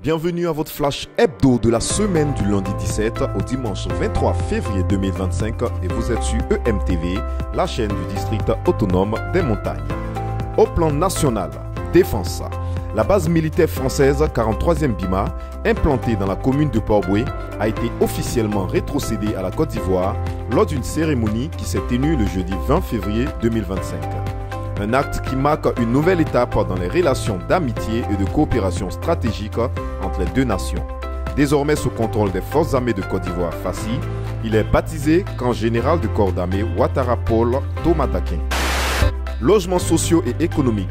Bienvenue à votre flash hebdo de la semaine du lundi 17 au dimanche 23 février 2025 et vous êtes sur EMTV, la chaîne du district autonome des montagnes. Au plan national, défense. La base militaire française 43e BIMA, implantée dans la commune de Port-Bouët, a été officiellement rétrocédée à la Côte d'Ivoire lors d'une cérémonie qui s'est tenue le jeudi 20 février 2025. Un acte qui marque une nouvelle étape dans les relations d'amitié et de coopération stratégique entre les deux nations. Désormais sous contrôle des forces armées de Côte d'Ivoire FACI, il est baptisé camp général de corps d'armée Ouattara Paul Thomas Dakin. Logements sociaux et économiques.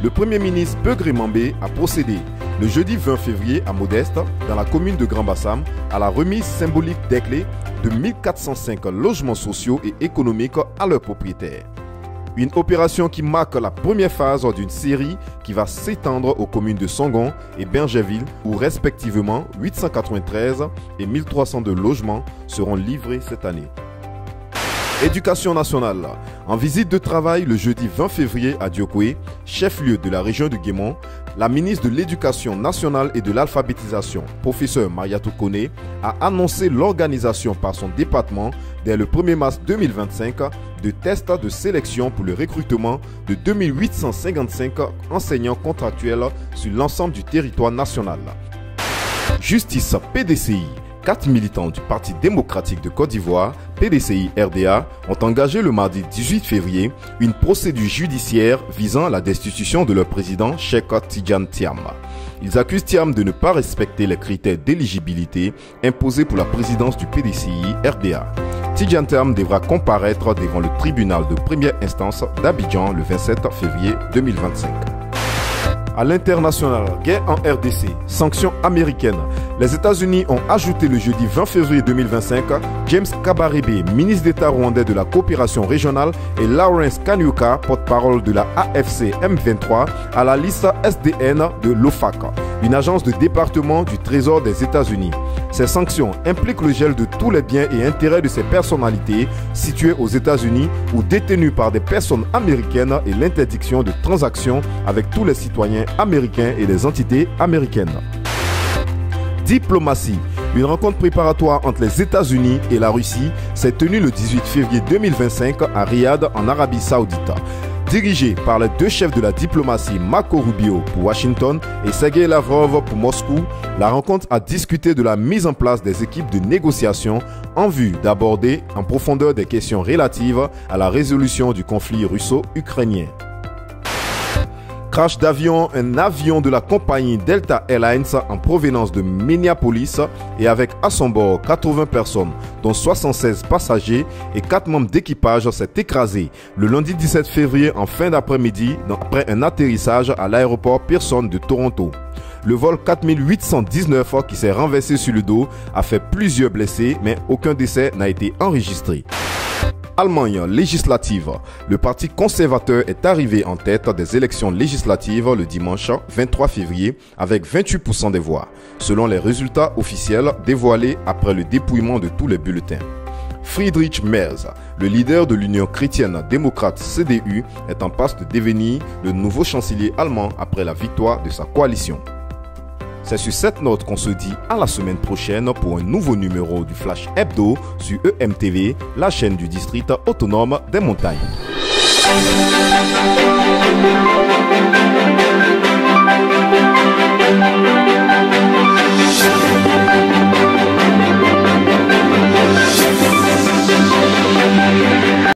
Le Premier ministre Begré Mambé a procédé le jeudi 20 février à Modeste, dans la commune de Grand Bassam, à la remise symbolique des clés de 1405 logements sociaux et économiques à leurs propriétaires. Une opération qui marque la première phase d'une série qui va s'étendre aux communes de Songon et Bergerville où respectivement 893 et 1302 logements seront livrés cette année. Éducation nationale. En visite de travail le jeudi 20 février à Diokoué, chef-lieu de la région de Guémon, la ministre de l'Éducation nationale et de l'alphabétisation, professeur Mariatou Kone, a annoncé l'organisation par son département dès le 1er mars 2025 de tests de sélection pour le recrutement de 2855 enseignants contractuels sur l'ensemble du territoire national. Justice PDCI. 4 militants du Parti démocratique de Côte d'Ivoire, PDCI RDA, ont engagé le mardi 18 février une procédure judiciaire visant la destitution de leur président Cheikh Tidjane Thiam. Ils accusent Thiam de ne pas respecter les critères d'éligibilité imposés pour la présidence du PDCI RDA. Tidjane Thiam devra comparaître devant le tribunal de première instance d'Abidjan le 27 février 2025. À l'international, guerre en RDC, sanctions américaines. Les États-Unis ont ajouté le jeudi 20 février 2025 James Kabarebe, ministre d'État rwandais de la coopération régionale, et Lawrence Kanyuka, porte-parole de la AFC M23, à la liste SDN de l'OFAC, une agence de département du Trésor des États-Unis. Ces sanctions impliquent le gel de tous les biens et intérêts de ces personnalités situées aux États-Unis ou détenues par des personnes américaines et l'interdiction de transactions avec tous les citoyens américains et les entités américaines. Diplomatie. Une rencontre préparatoire entre les États-Unis et la Russie s'est tenue le 18 février 2025 à Riyad en Arabie Saoudite. Dirigée par les deux chefs de la diplomatie Marco Rubio pour Washington et Sergei Lavrov pour Moscou, la rencontre a discuté de la mise en place des équipes de négociation en vue d'aborder en profondeur des questions relatives à la résolution du conflit russo-ukrainien. Crash d'avion, un avion de la compagnie Delta Airlines en provenance de Minneapolis et avec à son bord 80 personnes, dont 76 passagers et 4 membres d'équipage s'est écrasé le lundi 17 février en fin d'après-midi après un atterrissage à l'aéroport Pearson de Toronto. Le vol 4819 qui s'est renversé sur le dos a fait plusieurs blessés, mais aucun décès n'a été enregistré. Allemagne législative. Le parti conservateur est arrivé en tête des élections législatives le dimanche 23 février avec 28% des voix, selon les résultats officiels dévoilés après le dépouillement de tous les bulletins. Friedrich Merz, le leader de l'Union chrétienne démocrate CDU, est en passe de devenir le nouveau chancelier allemand après la victoire de sa coalition. C'est sur cette note qu'on se dit à la semaine prochaine pour un nouveau numéro du Flash Hebdo sur EMTV, la chaîne du district autonome des montagnes.